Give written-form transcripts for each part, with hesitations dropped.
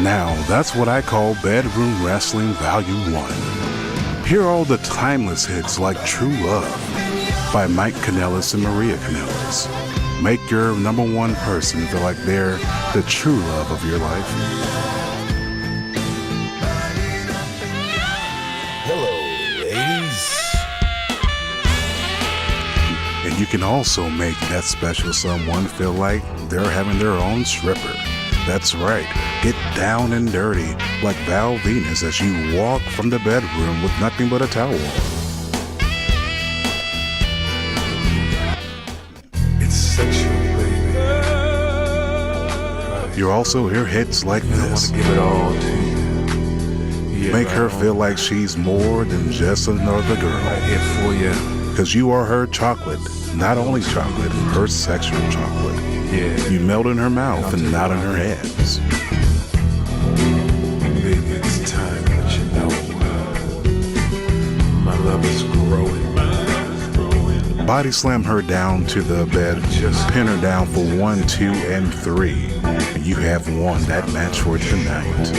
Now, that's what I call Bedroom Wrestling Volume 1. Here are all the timeless hits like True Love by Mike Kanellis and Maria Kanellis. Make your number one person feel like they're the true love of your life. Hello, ladies. And you can also make that special someone feel like they're having their own stripper. That's right, get down and dirty like Val Venus as you walk from the bedroom with nothing but a towel on. It's sexual, baby. You also hear hits like I want this. to give it all to you. Yeah, Make right her on. feel like she's more than just another girl. Right here for you. Because you are her chocolate, not only chocolate, her sexual chocolate. Yeah. You melt in her mouth and not in her hands. Baby, it's time to let you know my love is growing. Body slam her down to the bed, pin her down for 1, 2, and 3. And you have won that match for tonight.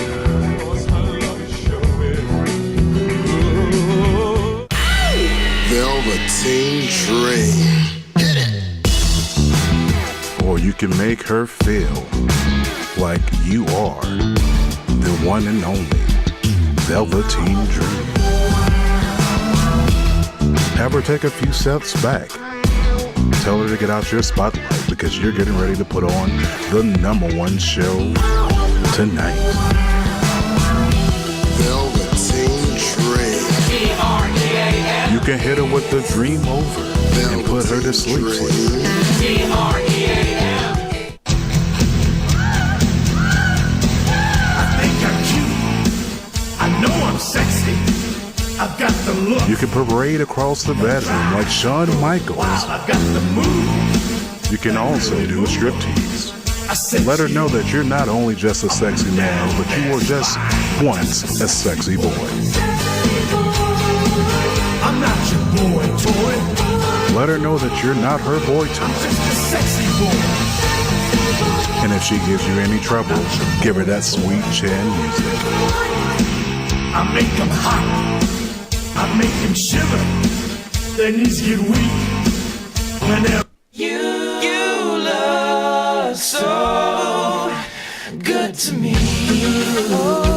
Velveteen Dream. Or you can make her feel like you are the one and only Velveteen Dream. Have her take a few steps back. Tell her to get out your spotlight because you're getting ready to put on the number one show tonight. Velveteen Dream. You can hit her with the dream over and put her to sleep. Sexy, I've got the look. You can parade across the bedroom like Shawn Michaels. I've got the move. You can also do a striptease. Let her know that you're not only just a sexy man, but you were just once a sexy boy. I'm not your boy toy. Let her know that you're not her boy I'm toy. just a sexy boy. And if she gives you any trouble, give her that sweet chin music. I make them hot. I make them shiver. Their knees get weak whenever you look so good to me.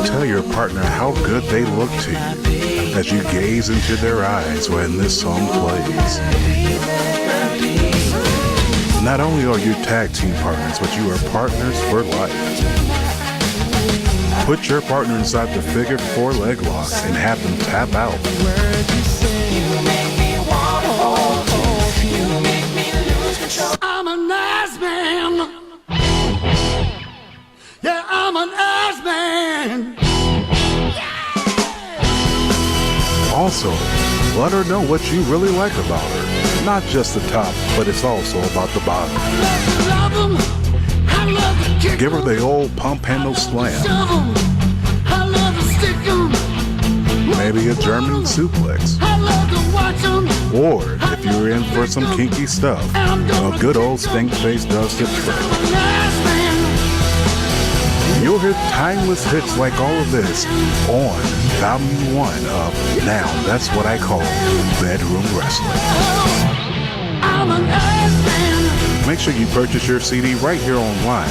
Tell your partner how good they look to you as you gaze into their eyes when this song plays. Not only are you tag team partners, but you are partners for life. Put your partner inside the figure 4 leg lock and have them tap out. I'm an ass man. Yeah, I'm an ass man. Also, let her know what you really like about her. Not just the top, but it's also about the bottom. Love 'em. I love to kick Give her the old pump handle slam. shove 'em. I love to stick 'em. Maybe a German suplex. I love to watch 'em. Or, if you're in for some kinky stuff, a good old stink face does the trick. I'm an ass man. You'll hear timeless hits like all of this on Volume 1 of Now That's What I Call Bedroom Wrestling. I'm an ass man. Make sure you purchase your CD right here online.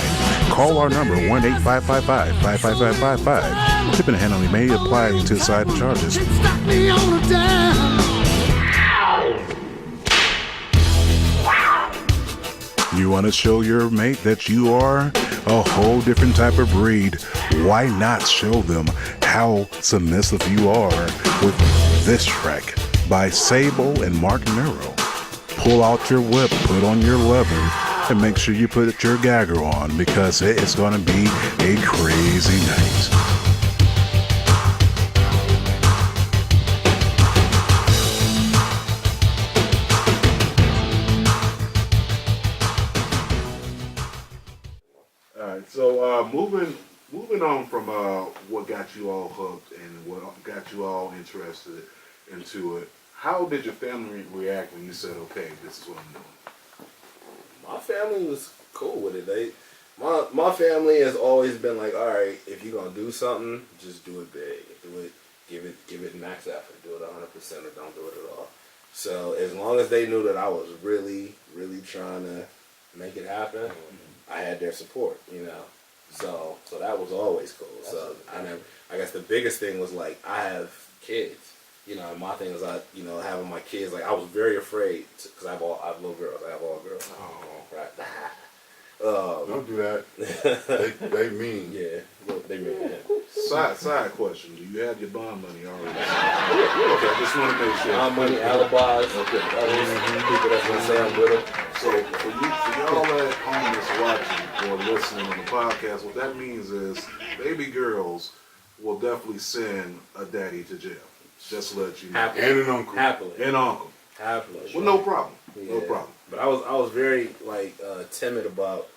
Call our number 1-855-555-5555. Shipping and handling may apply to side charges. Stop me on a dime. You want to show your mate that you are a whole different type of breed? Why not show them how submissive you are with this track by Sable and Mark Nero? Pull out your whip, put on your leather, and make sure you put your gagger on because it is going to be a crazy night. So moving on from what got you all hooked and what got you all interested into it, how did your family react when you said, "Okay, this is what I'm doing"? My family was cool with it. My family has always been like, all right, if you're gonna do something, just do it big. Do it, give it max effort. Do it 100% or don't do it at all. So as long as they knew that I was really, really trying to make it happen, I had their support. So that was always cool. So I guess the biggest thing was like I have kids. And my thing was having my kids. Like I was very afraid because I have little girls. I have all girls. Oh, right. Don't do that. They mean. Yeah, they mean. Yeah. Side question: do you have your bond money already? Okay, I just want to make sure. Bond money, alibis. Okay. People that's gonna say I'm with them. So for y'all at home that's watching or listening on the podcast, what that means is baby girls will definitely send a daddy to jail. Just to let you know. Happily. And an uncle. Happily. And uncle. Happily. Well, no problem. Yeah. No problem. But I was very timid about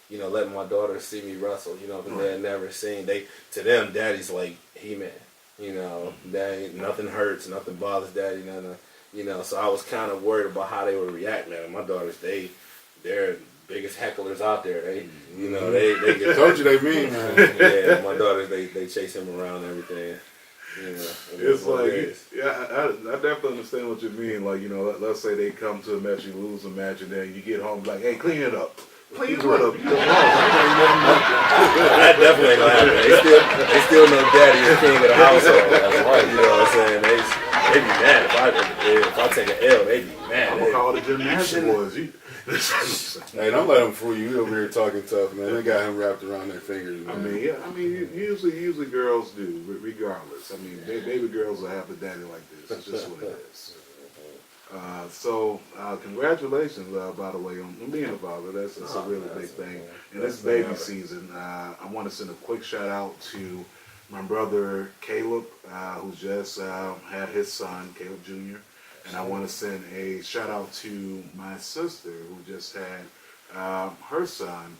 letting my daughter see me wrestle. Because they had never seen. To them, daddy's like He-Man. Daddy, nothing hurts, nothing bothers daddy. Nothing. So I was kind of worried about how they would react. Man, my daughters, they're biggest hecklers out there. They get. Told you they mean, man. Yeah, my daughters, they chase him around and everything. It's like, I definitely understand what you mean. Like, let's say they come to a match, you lose a match, and then you get home like, hey, clean it up. Clean it up. That definitely ain't gonna happen. They still know daddy is king of the household. That's right. You know what I'm saying? They be mad if I take an L. They be mad. I'm gonna call the gymnastic boys. Hey, don't let them fool you. You over here talking tough, man. They got him wrapped around their fingers, man. Usually girls do, regardless. Baby girls will have a daddy like this. It's just what it is. Congratulations, by the way, on being a father. That's a really big thing. And this baby season, I want to send a quick shout out to my brother Caleb, who just had his son, Caleb Jr., and I want to send a shout out to my sister who just had her son,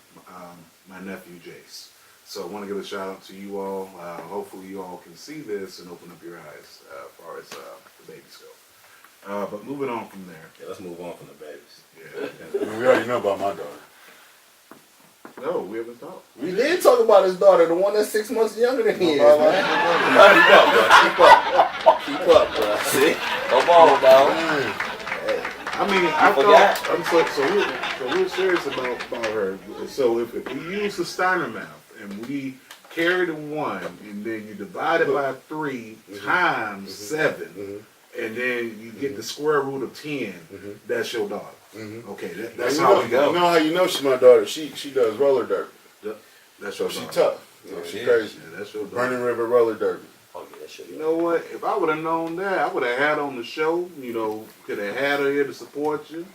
my nephew Jace. So I want to give a shout out to you all. Hopefully you all can see this and open up your eyes as far as the babies go. But moving on from there. Yeah, let's move on from the babies. Yeah. We already know about my daughter. No, we haven't talked. We did talk about his daughter, the one that's 6 months younger than he is, man. Keep up, bro. See? Come on, dog. Hey. I thought, so we're serious about her. So if we use the Steiner math and we carry the 1 and then you divide it by 3 times 7, and then you get the square root of 10, that's your daughter. Okay, that's how we go. You know how you know she's my daughter? She does roller derby. That's your She daughter. tough. She crazy. Yeah, that's your daughter. Burning River roller derby. You know what? If I would have known that, I would have had on the show. Could have had her here to support you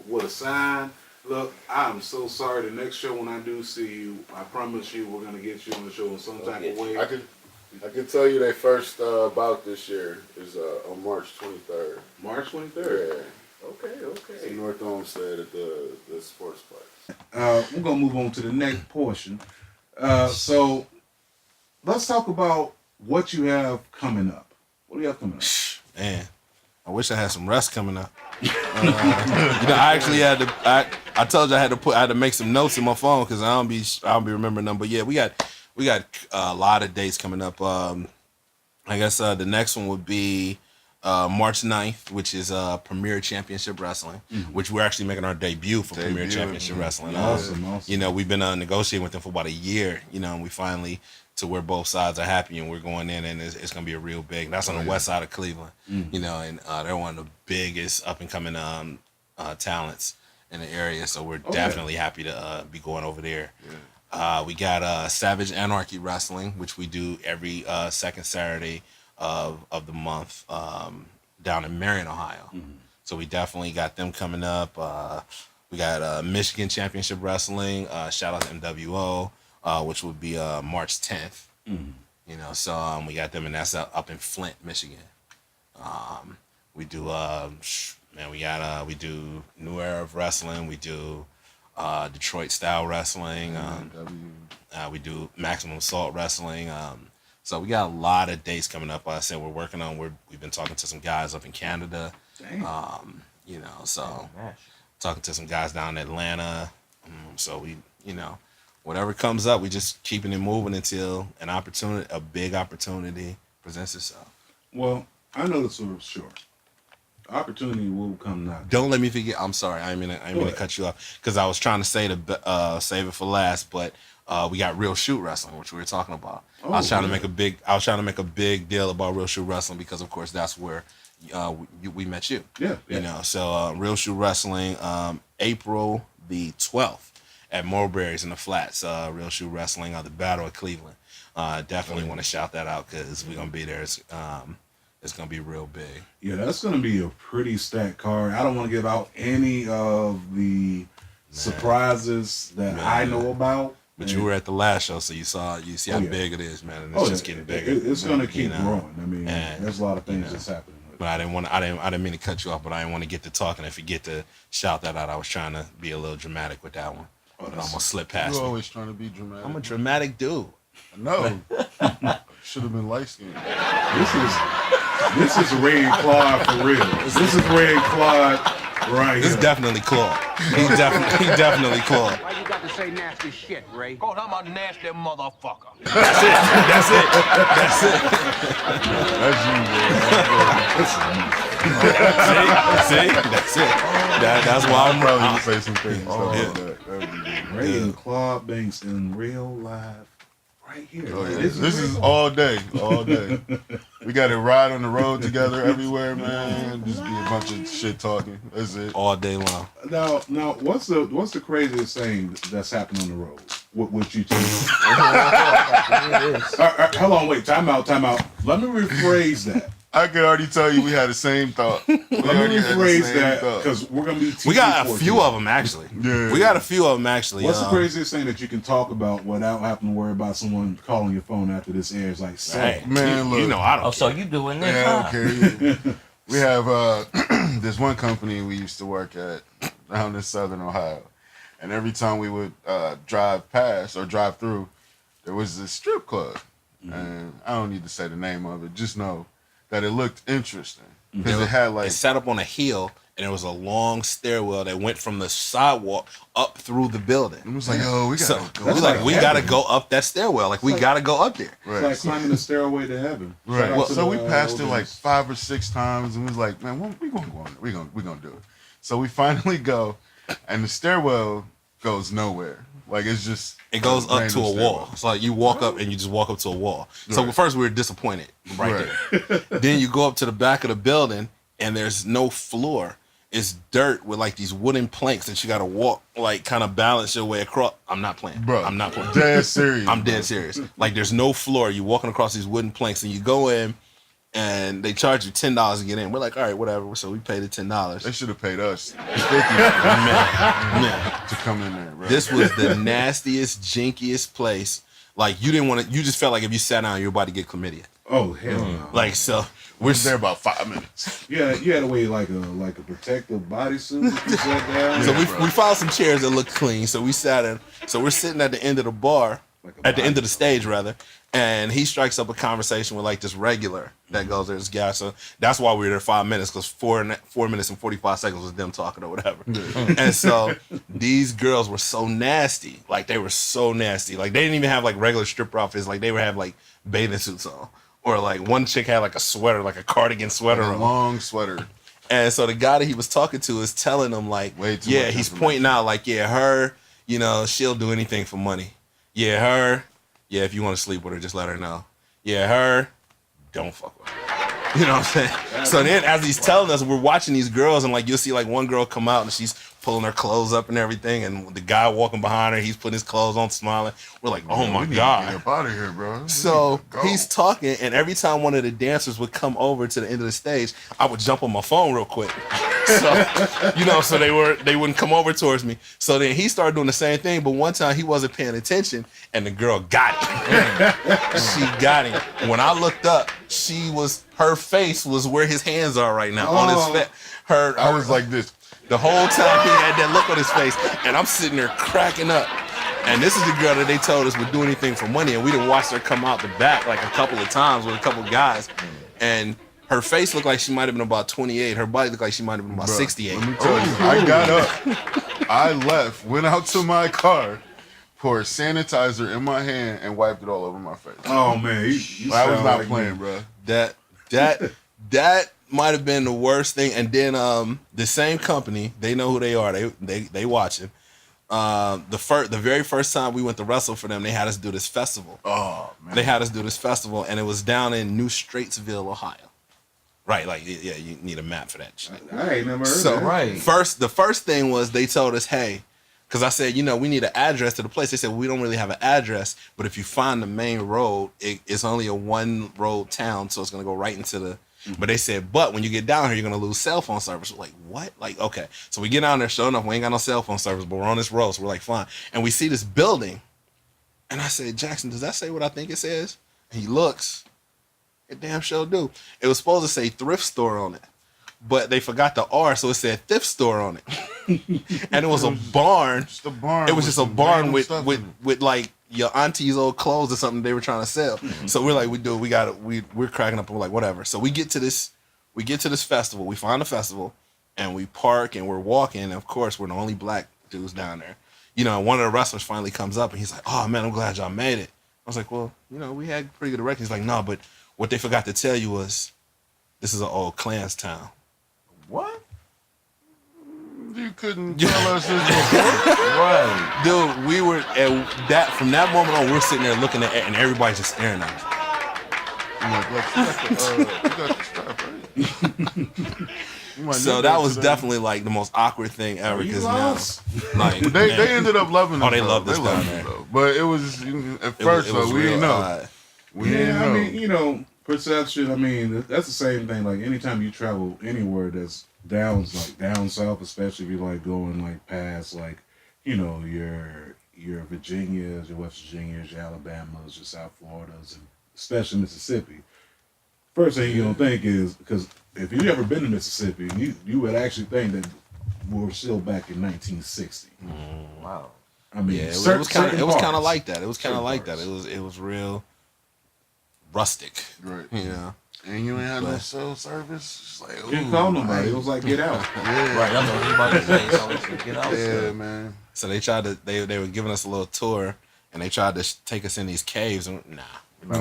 with a sign. Look, I'm so sorry. The next show when I do see you, I promise you, we're gonna get you on the show in some type of way. I can tell you their first bout this year is on March 23rd. March 23rd. Yeah. Okay. In North Olmsted at the sports place. We're gonna move on to the next portion. So let's talk about what you have coming up. What do you have coming up? Man, I wish I had some rest coming up. I actually had to. I told you I had to make some notes in my phone because I don't be remembering them. But yeah, we got a lot of dates coming up. I guess the next one would be March 9th, which is Premier Championship Wrestling, which we're actually making our debut for Premier Championship Wrestling. Awesome. We've been negotiating with them for about a year, and we finally, to where both sides are happy, and we're going in, and it's going to be a real big. That's on the west side of Cleveland, and they're one of the biggest up and coming talents in the area. So we're definitely happy to be going over there. We got Savage Anarchy Wrestling, which we do every second Saturday of the month down in Marion, Ohio. So we definitely got them coming up. We got Michigan Championship Wrestling. Shout out to MWO. Which would be March 10th. So we got them, and that's up in Flint, Michigan. We do we do New Era of Wrestling. We do Detroit Style Wrestling. We do Maximum Assault Wrestling. So we got a lot of dates coming up. Like I said, we've been talking to some guys up in Canada. Talking to some guys down in Atlanta. So we whatever comes up, we just keeping it moving until a big opportunity presents itself. Well, I know this for sure. Opportunity will come knocking. Don't let me forget. I'm sorry. I didn't mean to cut you off because I was trying to say to save it for last, but we got Real Shoot Wrestling, which we were talking about. I was trying to make a big deal about Real Shoot Wrestling because, of course, that's where we met you. Yeah. You know. So Real Shoot Wrestling, April the 12th at Mulberry's in the Flats. Real Shoot Wrestling, the Battle of Cleveland. Definitely want to shout that out because we're gonna be there. It's gonna be real big. Yeah, that's gonna be a pretty stacked card. I don't want to give out any of the surprises that I know about. But you were at the last show, so you see how big it is, man, and it's just getting bigger. It's gonna keep growing. I mean, there's a lot of things that's happening. But I didn't mean to cut you off, but I didn't want to get to talking and forget to shout that out. I was trying to be a little dramatic with that one. But I'm gonna slip past. You're always trying to be dramatic. I'm a dramatic dude. No. Should have been light skinned. This is Ray and Claude for real. This is Ray and Claude right This here. is definitely Claude. He definitely Claude. Why you got to say nasty shit, Ray? Cause I'm a nasty motherfucker. That's it. That's See? That's it. That's why I'm probably probably say some things. Like that. Ray and Claude Banks in real life right here. Oh, yeah. This is all day. We got to ride on the road together everywhere, man. Just be a bunch of shit talking. That's it. all day long. Now, what's the craziest thing that's happened on the road? What you two? Hold on, wait. Time out. Let me rephrase that. I could already tell you we had the same thought. Let me rephrase that because we're gonna be. We got a few of them actually. Yeah. We got a few of them actually. What's the craziest thing that you can talk about without having to worry about someone calling your phone after this airs? Like, Hey, Man, look. you know I don't. Oh, so you doing this? Yeah, huh? okay. We have this one company we used to work at down in Southern Ohio, and every time we would drive past or drive through, there was this strip club, and I don't need to say the name of it. Just know that it looked interesting because it had like It sat up on a hill, and there was a long stairwell that went from the sidewalk up through the building. it was like, yo, we gotta go. We gotta go up that stairwell. Like we gotta go up there. It's Right. like climbing the stairway to heaven. Right. Shout out to So we the, passed it like Oldies. 5 or 6 times, and we was like, man, we gonna go on there. We gonna do it. So we finally go, and the stairwell goes nowhere. Like it's just It goes up to a random wall. stairwell. It's like you walk up and you just walk up to a wall. So Right. first we were disappointed right there. Then you go up to the back of the building and there's no floor. It's dirt with like these wooden planks that you gotta walk, like kind of balance your way across. I'm not playing. Bro, I'm not playing. Dead serious. I'm dead serious. Like there's no floor. You're walking across these wooden planks and you go in and they charge you $10 to get in. We're like, all right, whatever. So we paid the $10. They should have paid us Man. to come in there, bro. This was the nastiest, jinkiest place. Like you didn't want to. You just felt like if you sat down, you were about to get chlamydia. Oh hell no! Like so, we was there about 5 minutes. Yeah, you had to wear like a protective bodysuit if you sat down. So we found some chairs that looked clean. So we sat in. So we're sitting at the end of the bar, at the end of the stage rather, and he strikes up a conversation with like this regular that goes there, this guy. So that's why we were there 5 minutes, because 4 minutes and 45 seconds was them talking or whatever. And so these girls were so nasty. Like they were so nasty. Like they didn't even have like regular stripper outfits. Like they would have like bathing suits on. Or like one chick had like a sweater, like a cardigan sweater A on. long sweater. And so the guy that he was talking to is telling him like, Way too yeah, much he's information. pointing out like, yeah, her, you know, she'll do anything for money. Yeah, her, yeah, if you want to sleep with her, just let her know. Yeah, her, don't fuck with her. You know what I'm saying? So then as he's telling us, we're watching these girls and like you'll see like one girl come out and she's pulling her clothes up and everything, and the guy walking behind her, he's putting his clothes on, smiling. We're like, oh my We need to God. Get up out of here, bro. So Go. he's talking, and every time one of the dancers would come over to the end of the stage, I would jump on my phone real quick. So, you know, so they wouldn't come over towards me. So then he started doing the same thing, but one time he wasn't paying attention, and the girl got him. She got him. When I looked up, her face was where his hands are right now on his face. I was like this. The whole time he had that look on his face, and I'm sitting there cracking up. And this is the girl that they told us would do anything for money, and we done watched her come out the back like a couple of times with a couple of guys, and her face looked like she might have been about 28. Her body looked like she might have been about Bruh, 68. Let me tell you, I got up, I left, went out to my car, poured sanitizer in my hand and wiped it all over my face. Oh man, you I was sound not like playing, me. bro. That might have been the worst thing. And then the same company, they know who they are. They watching. The very first time we went to wrestle for them, they had us do this festival. Oh man, They had us do this festival, and it was down in New Straitsville, Ohio. Right, like yeah, you need a map for that shit. I ain't never heard So of that. Right. the first thing was they told us, hey, because I said, we need an address to the place. They said, we don't really have an address, but if you find the main road, it's only a one road town, so it's gonna go right into the. But they said, but when you get down here, you're gonna lose cell phone service. We're like, what? Like, okay. So we get down there, sure enough, we ain't got no cell phone service, but we're on this road, so we're like, fine. And we see this building, and I said, Jackson, does that say what I think it says? And he looks. It damn sure do. It was supposed to say thrift store on it, but they forgot the R, so it said thrift store on it. And it was a barn. just a barn. It was with just a some barn random with stuff with in it. with like your auntie's old clothes or something they were trying to sell. So we're like, we're cracking up and we're like, whatever. So we get to this festival. We find the festival and we park and we're walking. And of course, we're the only black dudes down there. One of the wrestlers finally comes up and he's like, oh man, I'm glad y'all made it. I was like, well, we had pretty good records. He's like, no, but what they forgot to tell you was this is an old Klans town. What? You couldn't tell us this before. Right. Dude, we were at that from that moment on, we're sitting there looking at it and everybody's just staring at us. I'm like, look, you got the strap, right? You might So need that was today. definitely like the most awkward thing ever. You Because lost? now, like, They ended up loving it. Oh, they though. loved us down loved there. it, though. But it was at it first was though, we real didn't know. odd. We didn't Yeah, know. I mean, perception. I mean, that's the same thing. Like anytime you travel anywhere that's down south, especially if you're like going like past like, your Virginias, your West Virginias, your Alabamas, your South Floridas, and especially Mississippi. First thing you're gonna think is because if you've ever been to Mississippi, you would actually think that we're still back in 1960. Wow. I mean, Yeah, it certain was kind of parts. like that. It was kind of Certain like that. parts. It was real rustic. Right. And you ain't had no But- cell service. It's like, Couldn't ooh, call nobody. It was like, get out. Yeah. Right, that's what I was about to say. So let's get out Yeah, there. man. So they tried to they were giving us a little tour and they tried to take us in these caves and No,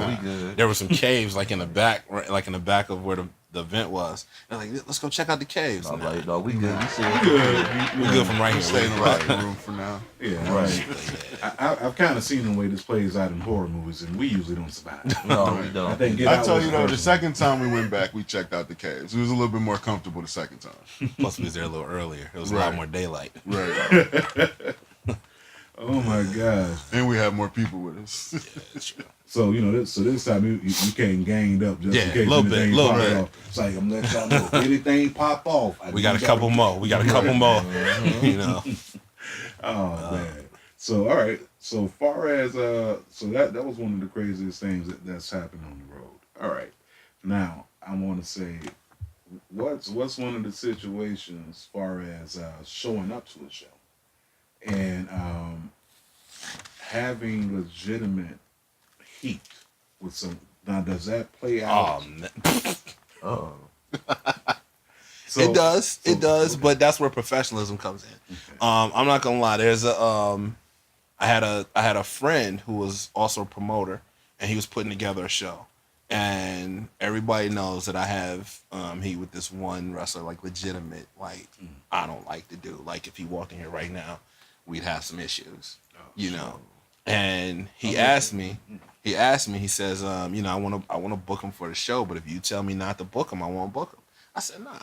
we good. there were some caves like in the back, right, like in the back of where the event was. They're like, let's go check out the caves. No, Nah, like, no, we good. We see it. we good from right Stay in here. the right room for now. Yeah, Right. I've kind of seen the way this plays out in horror movies, and we usually don't survive. No, we I don't. think Get I Out tell was you though, the first second time we went back, we checked out the caves. It was a little bit more comfortable the second time. Plus we was there a little earlier. It was a lot Right. more daylight. Right. one. Oh my gosh! And we had more people with us. That's true. So this time you came ganged up just Yeah, in case little bit, anything little popped bit. off. It's like I'm letting y'all know if anything pop off. We got a couple more. We got a couple more. Oh man. So all right. So far as so that was one of the craziest things that's happened on the road. All right. Now I want to say, what's one of the situations as far as showing up to a show and having legitimate heat with some. Now does that play out? Oh, man. Oh. So- It does, okay. but that's where professionalism comes in. Okay. I'm not gonna lie. There's I had a friend who was also a promoter, and he was putting together a show. And everybody knows that I have heat with this one wrestler, like legitimate, like I don't like to do. Like if he walked in here right now, we'd have some issues, you know. And he asked me, he says, I want to book him for the show, but if you tell me not to book him, I won't book him. I said, nah,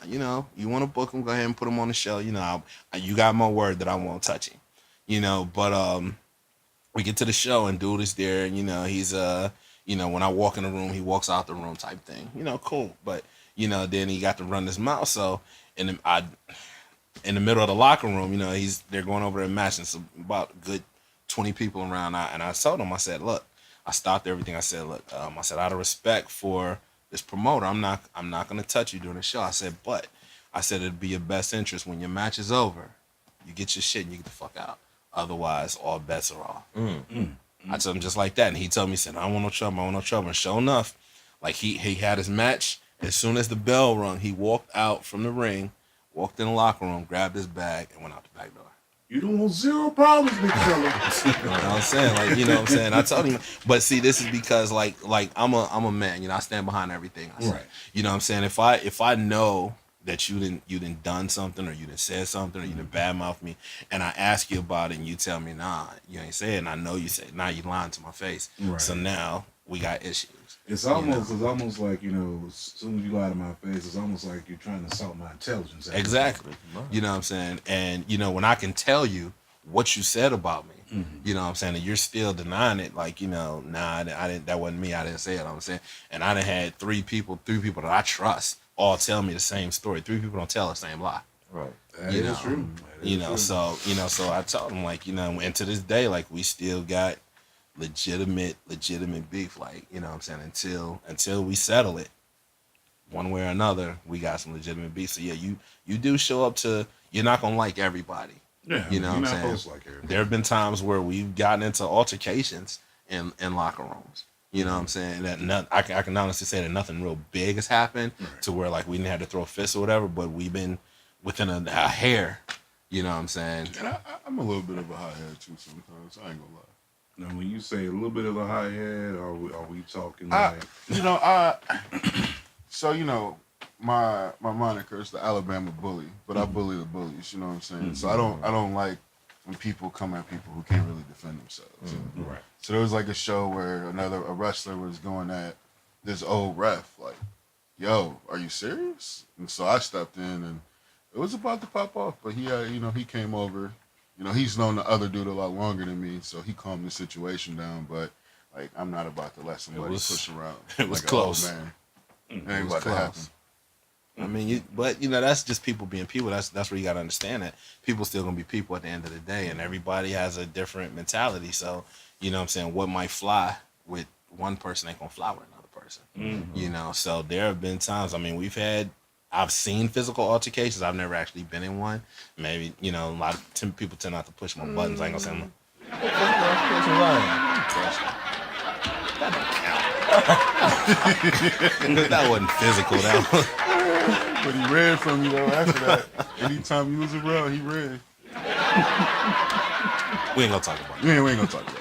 you want to book him, go ahead and put him on the show. You got my word that I won't touch him, but we get to the show and dude is there, and he's when I walk in the room, he walks out the room type thing. Cool. But, then he got to run his mouth. So in the middle of the locker room, they're going over and matching. So about a good 20 people around. And I told him, I said, look, I stopped everything. I said, look, I said, out of respect for this promoter, I'm not going to touch you during the show. I said, but I said, it'd be your best interest when your match is over, you get your shit and you get the fuck out. Otherwise, all bets are off. I told him just like that, and he told me, he said, I don't want no trouble. And sure enough, like he had his match. As soon as the bell rung, he walked out from the ring, walked in the locker room, grabbed his bag, and went out the back door. You don't want zero problems, big fella. You know what I'm saying? Like, you know what I'm saying? I told him, but see, this is because like I'm a man, you know, I stand behind everything I say. Right. You know what I'm saying? If I know that you didn't done something, or you didn't said something, or you didn't badmouth me, and I ask you about it and you tell me, nah, you ain't say it, and I know you said, nah, you lying to my face. Right. So now we got issues. It's almost like, you know, as soon as you lie to my face, it's almost like you're trying to assault my intelligence. Exactly. You know what I'm saying? And, you know, when I can tell you what you said about me, you know what I'm saying, and you're still denying it, like, you know, nah, I didn't, that wasn't me, I didn't say it, I'm saying. And I done had three people that I trust all tell me the same story. 3 people don't tell the same lie. Right. That is true. So I told him, like, you know, and to this day, like, we still got legitimate beef, like, you know what I'm saying, until we settle it one way or another, we got some legitimate beef. So yeah, you do show up to, you're not gonna like everybody. Yeah, you know what I'm saying? supposed to like everybody. There have been times where we've gotten into altercations in locker rooms. You know what I'm saying? That I can honestly say that nothing real big has happened to where like we didn't have to throw fists or whatever, but we've been within a hair. You know what I'm saying? And I'm a little bit of a hothead too sometimes. I ain't gonna lie. Now, when you say a little bit of a hothead, are we talking like? So you know, my moniker is the Alabama bully, but I bully the bullies. You know what I'm saying? So I don't like when people come at people who can't really defend themselves. Right. So there was like a show where a wrestler was going at this old ref, like, "Yo, are you serious?" And so I stepped in, and it was about to pop off, but he came over. You know, he's known the other dude a lot longer than me, so he calmed the situation down. But like, I'm not about to let somebody push around. It was like close. An old man. It ain't about to happen. I mean, but you know, that's just people being people. That's where you gotta understand that people still gonna be people at the end of the day, and everybody has a different mentality. So, you know what I'm saying, what might fly with one person ain't gonna fly with another person. You know, so there have been times, I mean, I've seen physical altercations. I've never actually been in one. Maybe, you know, a lot of people tend not to push my buttons. I ain't gonna say them. That wasn't physical. That was. But he ran from you though after that. Anytime you was around, he ran. We ain't gonna talk about it. We ain't gonna talk about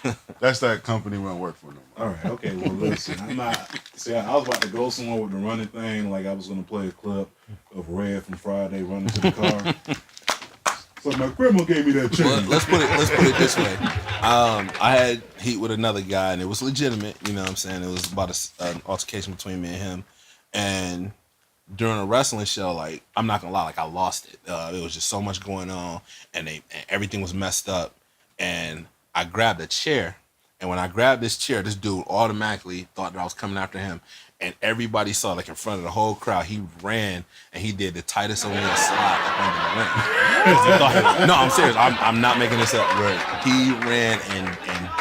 that. That's that company we don't work for no more. All right, okay. Well, listen, I'm not. See, I was about to go somewhere with the running thing, like I was gonna play a clip of Red from Friday running to the car. So my grandma gave me that change. Well, let's put it this way. I had heat with another guy, and it was legitimate. You know what I'm saying? It was about an altercation between me and him, and during a wrestling show, like, I'm not gonna lie, like, I lost it. It was just so much going on, and everything was messed up, and I grabbed a chair, and when I grabbed this chair, this dude automatically thought that I was coming after him, and everybody saw, like, in front of the whole crowd, he ran, and he did the Titus O'Neil slide up under the ring. No, I'm serious. I'm not making this up. Right. He ran and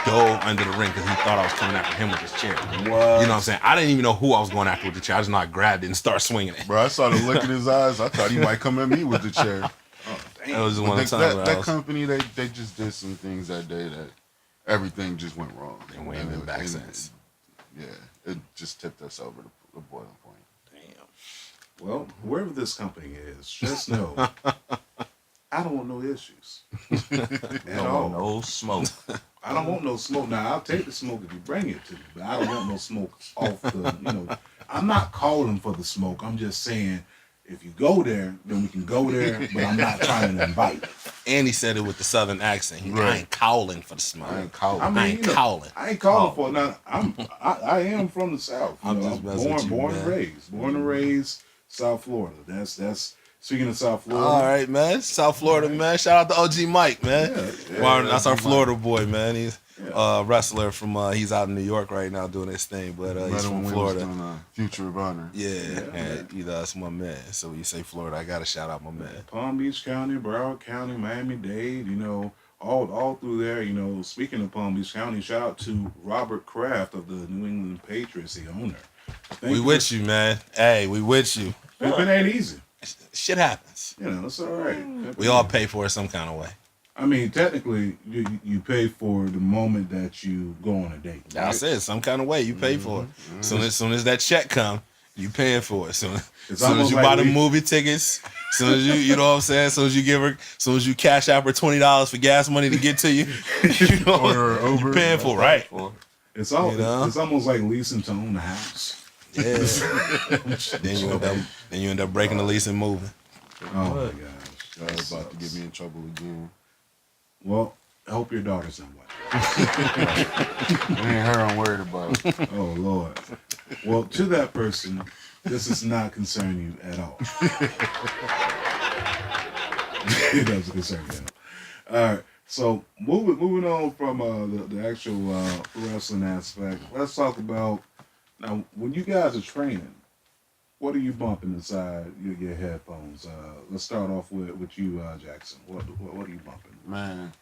dove under the ring because he thought I was coming after him with his chair. What? You know what I'm saying? I didn't even know who I was going after with the chair. I just know I grabbed it and started swinging it. Bro, I saw the look in his eyes. I thought he might come at me with the chair. Oh, damn. That was one of the times that company, they just did some things that day that everything just went wrong. And we ain't been back since. Yeah, it just tipped us over the boiling point. Damn. Well, wherever this company is, just know I don't want no issues at all. No smoke. I don't want no smoke. Now, I'll take the smoke if you bring it to me, but I don't want no smoke off the, you know. I'm not calling for the smoke. I'm just saying, if you go there, then we can go there, but I'm not trying to invite it. And he said it with the southern accent. I ain't calling for the smoke. I ain't calling. I ain't calling. I ain't calling for it. Now, I am from the South. You know, I'm born and raised South Florida. That's speaking of South Florida. All right, man. South Florida, man. Shout out to OG Mike, man. That's our Florida boy, man. He's a wrestler from, he's out in New York right now doing his thing, but he's from Florida. Future of Honor. Yeah, and that's my man. So when you say Florida, I got to shout out my man. Palm Beach County, Broward County, Miami-Dade, you know, all through there. You know, speaking of Palm Beach County, shout out to Robert Kraft of the New England Patriots, the owner. We with you, man. Hey, we with you. It ain't easy. Shit happens. You know, it's all right. We all pay for it some kind of way. I mean, technically, you pay for the moment that you go on a date. Right? I said some kind of way you pay for it. Soon as that check come, You paying for it. Soon as almost you like buy the we- movie tickets, soon as you know what I'm saying, soon as you give her, soon as you cash out her $20 for gas money to get to you, you know, Or you Uber. paying for it, right? It's You know? it's almost like leasing to own a house. Yeah. then you end up breaking the lease and moving. Oh my gosh. That was about to get me in trouble again. Well, I hope your daughter's not watching. It ain't her I'm worried about. Oh Lord. Well, to that person, this does not concern you at all. It doesn't concern you at all. All right. So moving on from the actual wrestling aspect, let's talk about now when you guys are training. What are you bumping inside your headphones? Let's start off with you, Jackson. What are you bumping? Man,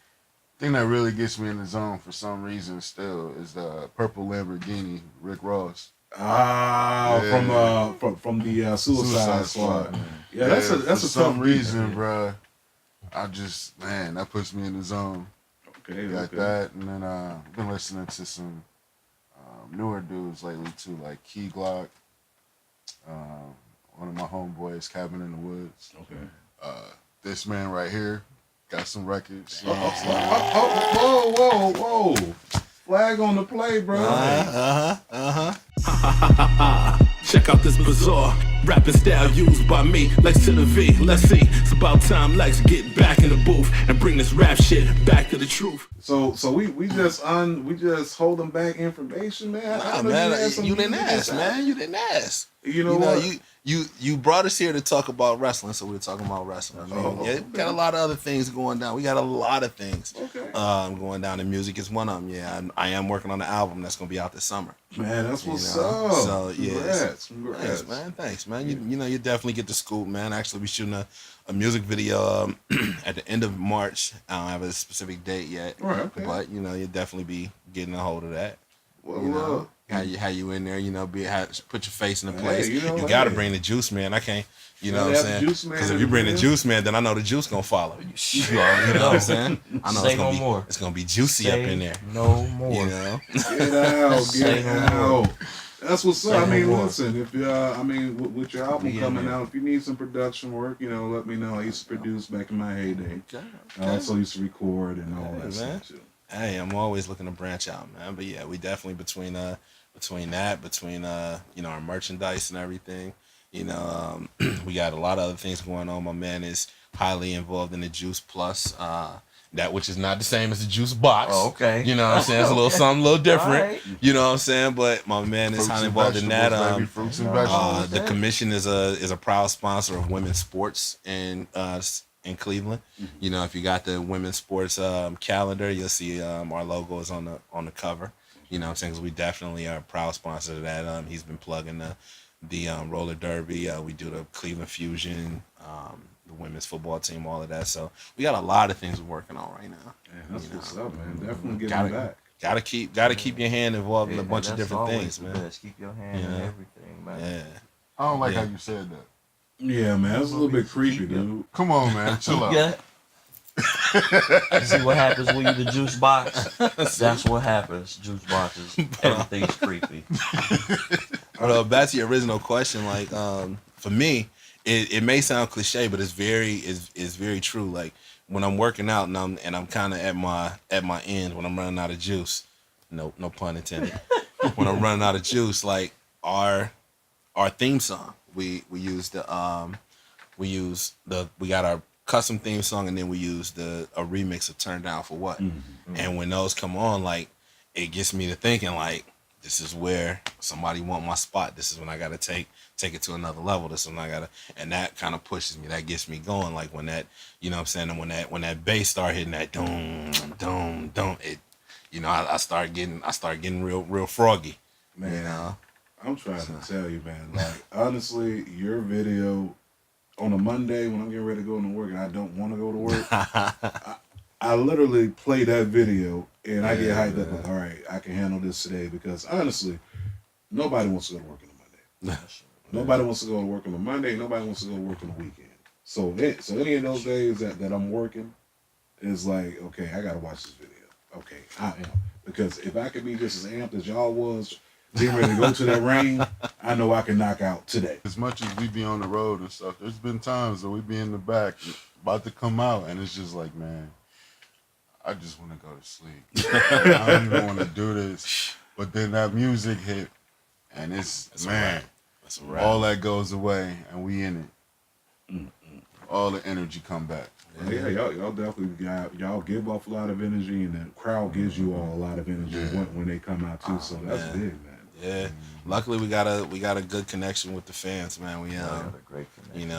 thing that really gets me in the zone for some reason still is the purple Lamborghini, Rick Ross. Ah, from the Suicide Squad. Yeah, that's a for some tough reason, beat, bruh. I just that puts me in the zone. Okay, Got okay. that, and then I've been listening to some newer dudes lately too, like Key Glock. One of my homeboys, Cabin in the Woods. Okay. This man right here got some records. Whoa. Flag on the play, bro. Check out this bizarre rapping style used by me. Lex to the V, let's see. It's about time Lex get back in the booth and bring this rap shit back to the truth. So we just holding back information, man. Nah, man, you didn't ask, man. You didn't ask. You know what? You brought us here to talk about wrestling, so we're talking about wrestling. We got a lot of other things going down. We got a lot of things going down, and music is one of them. Yeah, I am working on an album that's gonna be out this summer. Man, that's what's up. So yeah, Congrats. Thanks, man. You definitely get the scoop, man. Actually, we shooting a music video at the end of March. I don't have a specific date yet, but you definitely be getting a hold of that. Well, How you in there, put your face in the place. Hey, you got to bring the juice, man. I can't, you know what I'm saying? Because if you bring the juice, man, then I know the juice going to follow. You know what I'm saying? I know it's going to be juicy up in there. No more. You know? Get out. That's what's up. I mean, listen, if with your album coming out, if you need some production work, let me know. I used to produce back in my heyday. I also used to record and all that stuff too. Hey, I'm always looking to branch out, man. But yeah, we definitely between our merchandise and everything, we got a lot of other things going on. My man is highly involved in the Juice Plus, that which is not the same as the Juice Box. Oh, okay. You know what I'm saying? It's something a little different. Right. You know what I'm saying? But my man is highly involved in that. Fruits and vegetables. The commission is a proud sponsor of women's sports in Cleveland. If you got the women's sports calendar, you'll see our logo is on the cover. You know what I'm saying? 'Cause we definitely are a proud sponsor of that. He's been plugging the roller derby. We do the Cleveland Fusion, the women's football team, all of that. So we got a lot of things we're working on right now. Yeah, that's what's up, man. Definitely getting back. Gotta keep your hand involved in a bunch of different things, man. Best. Keep your hand in everything, man. Yeah. I don't like how you said that. Yeah, man, that's a little bit creepy, dude. Come on, man, chill out. Yeah. You see what happens when you the juice box? That's what happens. Juice boxes. Everything's creepy. Back to your original question, like for me, it may sound cliche, but it's very true. Like when I'm working out and I'm kind of at my end when I'm running out of juice. No pun intended. When I'm running out of juice, like our theme song, we got our custom theme song, and then we use a remix of Turn Down for What. And when those come on, like it gets me to thinking like, this is where somebody want my spot. This is when I gotta take it to another level. This is when I gotta, and that kind of pushes me. That gets me going. Like when that, you know what I'm saying, and when that bass start hitting that dum dum dum, it, I start getting real froggy. Man, you know? I'm trying to tell you, man. Like honestly, your video on a Monday when I'm getting ready to go to work and I don't want to go to work, I literally play that video and I get hyped up like, all right, I can handle this today, because honestly, nobody wants to go to work on a Monday. Nobody wants to go to work on a Monday. Nobody wants to go to work on a weekend. So any of those days that I'm working is like, okay, I got to watch this video. Okay, I am. Because if I could be just as amped as y'all was getting ready to go to that ring, I know I can knock out today. As much as we be on the road and stuff, there's been times that we be in the back about to come out, and it's just like, man, I just want to go to sleep. I don't even want to do this. But then that music hit, and it's man, all that goes away, and we in it. All the energy come back. Yeah, y'all definitely y'all give off a lot of energy, and the crowd gives you all a lot of energy when they come out too. So that's big, man. Yeah. Luckily, we got a good connection with the fans, man. We got a great connection.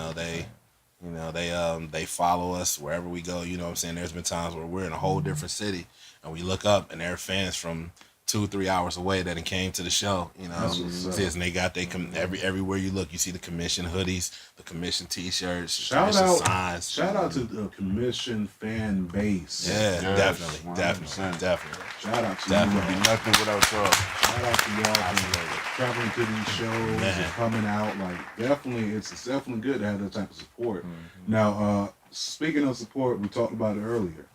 They follow us wherever we go. You know what I'm saying? There's been times where we're in a whole different city, and we look up, and there are fans from 2-3 hours away that came to the show. You know, and they got everywhere you look, you see the commission hoodies, the commission T-shirts, Shout signs. Shout out to the commission fan base. Yeah, definitely. Shout out to That you. would be nothing without y'all. Shout out to y'all for traveling to these shows and coming out. Like, definitely, it's definitely good to have that type of support. Now, speaking of support, we talked about it earlier.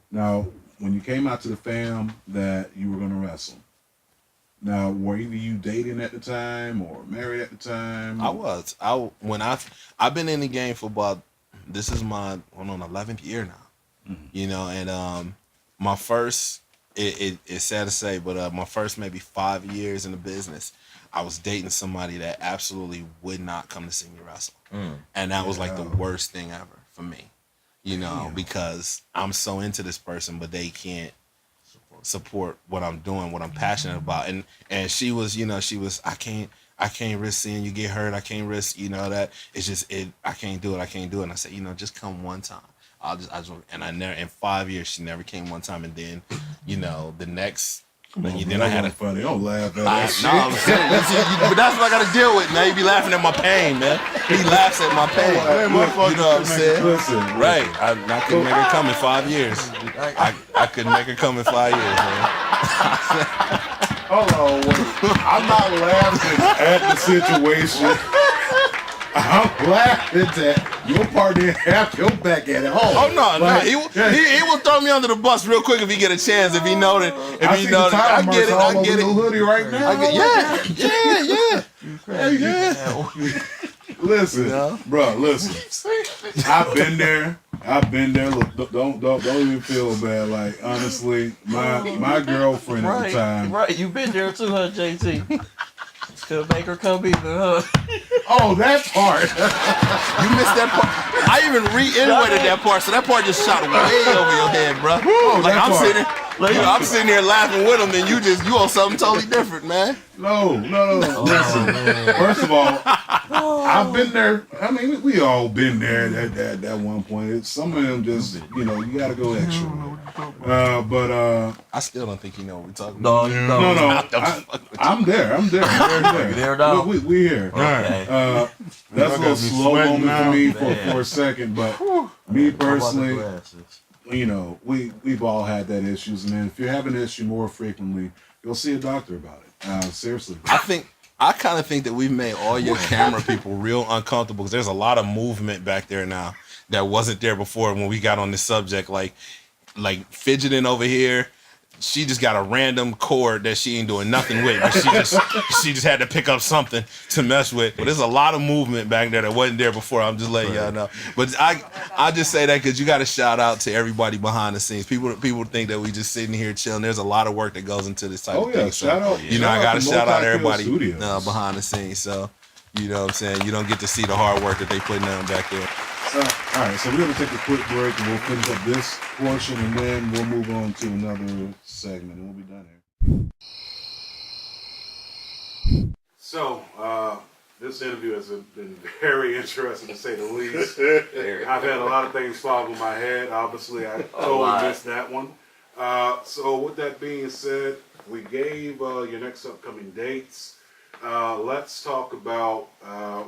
Now, when you came out to the fam that you were going to wrestle, now, were either you dating at the time or married at the time? I was. I've been in the game for about, this is my 11th year now. You know, and my first, it's sad to say, but my first maybe 5 years in the business, I was dating somebody that absolutely would not come to see me wrestle. And that was like the worst thing ever for me. You know, because I'm so into this person, but they can't support what I'm doing, what I'm passionate about. And she was, I can't risk seeing you get hurt. I can't risk, that. It's just I can't do it. And I said, just come one time. In 5 years she never came one time, and then, the next. Then I had funny. Don't laugh at that shit. No, I'm saying, but that's what I got to deal with. Now he be laughing at my pain, man. He laughs at my pain. You know what I'm saying? Listen, Right. I couldn't make her come in 5 years. I couldn't make her come in 5 years, man. Hold on, wait. I'm not laughing at the situation. I'm laughing that your partner didn't have your back at home. Oh no, he will throw me under the bus real quick if he get a chance. If he know that, I get it. I get it. Hoodie right now. Yeah. Listen, bro. Listen. I've been there. Look, don't even feel bad. Like, honestly, my girlfriend at the time. Right, you been there too, huh, JT? Could make her come even, huh? Oh, that part. You missed that part. I even reiterated that part, so that part just shot way over your head, bro. Like I'm sitting here laughing with him, and you on something totally different, man. No. Listen, first of all, I've been there. I mean, we all been there at that one point. Some of them just, you gotta go extra. But I still don't think you know what we're talking about. No. I'm there. I'm there. You there now? We here. Okay. That's a little slow moment for me for a second, but me personally, we've all had that issues, and if you're having an issue more frequently, you'll see a doctor about it. Seriously. I kind of think that we've made all your camera people real uncomfortable because there's a lot of movement back there now that wasn't there before when we got on this subject, like fidgeting over here. She just got a random cord that she ain't doing nothing with, but she just had to pick up something to mess with. But there's a lot of movement back there that wasn't there before. I'm just letting y'all know. But I just say that because you got to shout out to everybody behind the scenes. People think that we just sitting here chilling. There's a lot of work that goes into this type of thing. Shout out. I got to shout out everybody Studios. behind the scenes. So, you know what I'm saying? You don't get to see the hard work that they putting down back there. All right, so we're going to take a quick break and we'll finish up this portion and then we'll move on to another segment and we'll be done here. So, this interview has been very interesting to say the least. I've had a lot of things fall over my head. Obviously, I totally missed that one. So, with that being said, we gave your next upcoming dates. Let's talk about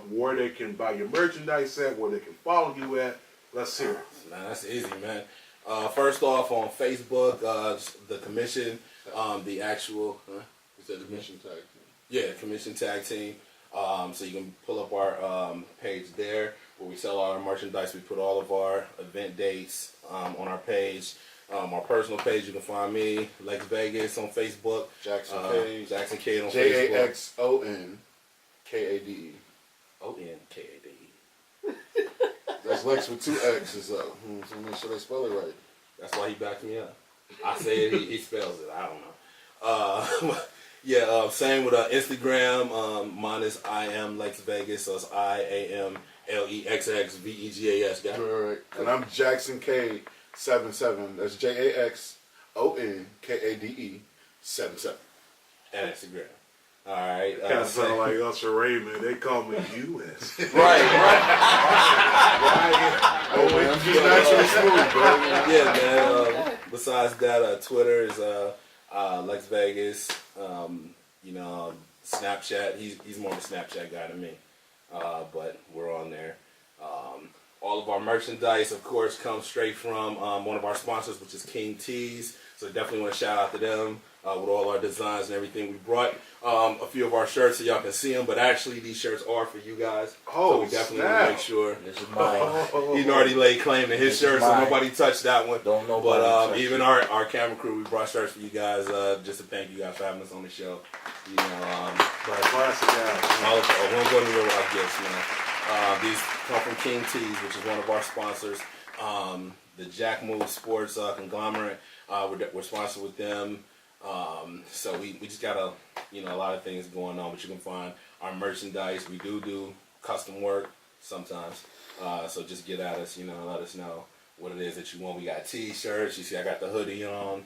where they can buy your merchandise at, where they can follow you at. Let's hear it. Man, that's easy, man. First off, on Facebook, the commission, the actual, you said the commission tag team? Yeah, commission tag team. So you can pull up our page there where we sell all our merchandise. We put all of our event dates on our page. Our personal page, you can find me, Lex Vegas on Facebook. Jackson K. Jackson K on Facebook. JAXONKADE. ONKADE. That's Lex with 2 X's up. So make sure they spell it right. That's why he backed me up. I say it, he spells it. I don't know. Same with Instagram. Mine is I am Lex Vegas, so it's IAMLEXXVEGAS. Got it? Right. And I'm Jackson K77. That's JAXONKADE 77. And Instagram. All right. Kind of sound like Usher Raymond. They call me US. Right. Oh, man, he's naturally smooth, bro. Yeah, man. Besides that, Twitter is Lex Vegas. Snapchat. He's more of a Snapchat guy than me, but we're on there. All of our merchandise, of course, comes straight from one of our sponsors, which is King Tees. So definitely want to shout out to them with all our designs and everything. We brought a few of our shirts so y'all can see them, but actually these shirts are for you guys. So we definitely want to make sure. This is mine. He already laid claim to his shirt, so nobody touched that one. Don't nobody But touch even our camera crew, we brought shirts for you guys just to thank you guys for having us on the show. Classic guys. All of we don't go anywhere without gifts, man. These come from King Tees, which is one of our sponsors. The Jack Move Sports conglomerate. We're sponsored with them. So we just got a lot of things going on, but you can find our merchandise. We do custom work sometimes. So just get at us, let us know what it is that you want. We got t-shirts. You see I got the hoodie on.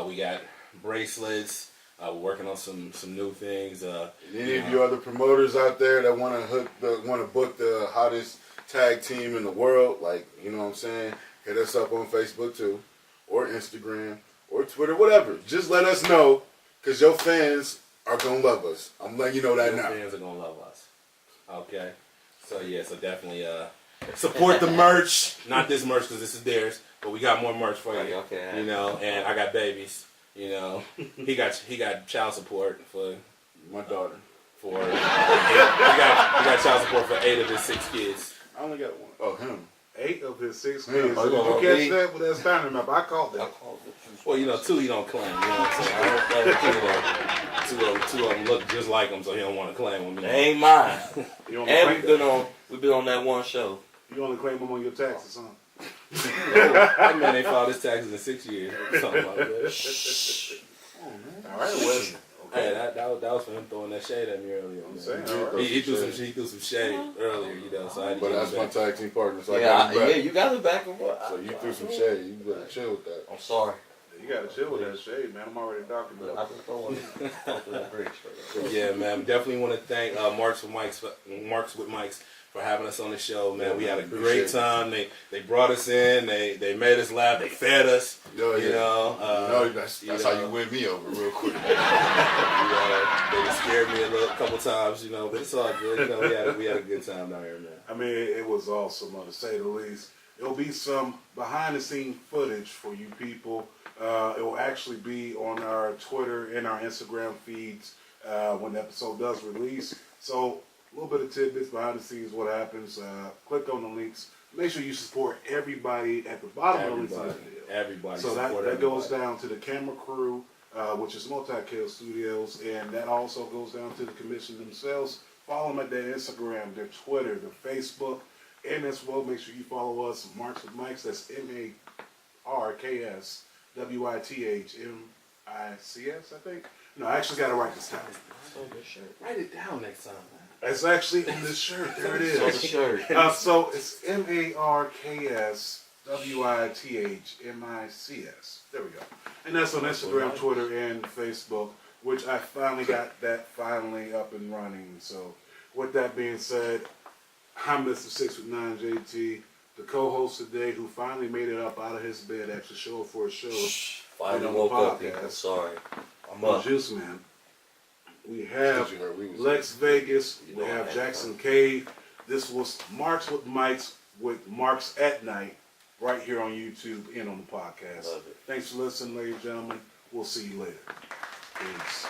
We got bracelets. We're working on some new things. Any of you other promoters out there that want to book the hottest tag team in the world, like, you know what I'm saying, hit us up on Facebook too, or Instagram, or Twitter, whatever. Just let us know, because your fans are going to love us. I'm letting you know that now. Your fans are going to love us. Okay? So definitely support the merch. Not this merch, because this is theirs, but we got more merch for you. Okay. And I got babies. He got child support for My daughter. he got child support for 8 of his 6 kids. I only got one. Oh, him. 8 of his 6 Yeah, kids. oh, Did yeah, you okay. catch that? Well, that's standing up. I called that. Well, 2 you don't claim. You know what I'm saying? 2 of them look just like him, so he don't want to claim them. They ain't mine. You only And claim we've been on that one show. You only claim them on your taxes, huh? That man ain't filed his taxes in 6 years. Something like that. All right, Wes. Hey, that was for him throwing that shade at me earlier. I'm Man. saying, all right. He threw some shade earlier, so I had to But give that's him my back. tag team partner, so I got him back. You got it back. So you threw some shade. You better chill with that. I'm sorry. You got to chill with that shade, man. I'm already talking But about I've been throwing the bricks. Yeah, man. Definitely want to thank Marks with Mikes for having us on the show, man. Yeah, we had a appreciate great it. time. They brought us in. They made us laugh. They fed us. That's how you win me over real quick. They just scared me a couple times, but it's all good. We had a good time down here, man. I mean, it was awesome, to say the least. There'll be some behind-the-scenes footage for you people. It will actually be on our Twitter and our Instagram feeds when the episode does release. So a little bit of tidbits behind the scenes, what happens. Click on the links. Make sure you support everybody at the bottom of the links in the video. Everybody. So that goes down to the camera crew, which is Multi-Kill Studios, and that also goes down to the commission themselves. Follow them at their Instagram, their Twitter, their Facebook, and as well, make sure you follow us, Marks with Mikes. That's MARKS WITHMICS, I think. No, I actually got to write this down. Write it down next time, man. It's actually in this shirt. There it So the is. shirt. So it's MARKS WITHMICS. There we go. And that's on Instagram, Twitter, and Facebook, which I finally got that up and running. So with that being said, I'm Mr. 6'9" JT, the co-host today, who finally made it up out of his bed after show for a show. Finally on the woke up. podcast. I'm sorry. I'm On up. Juice Man. We have You heard we was- Lex Vegas. We know I have had Jackson K. This was Marks with Mikes with Marks at Night, right here on YouTube and on the podcast. Love it. Thanks for listening, ladies and gentlemen. We'll see you later. Peace.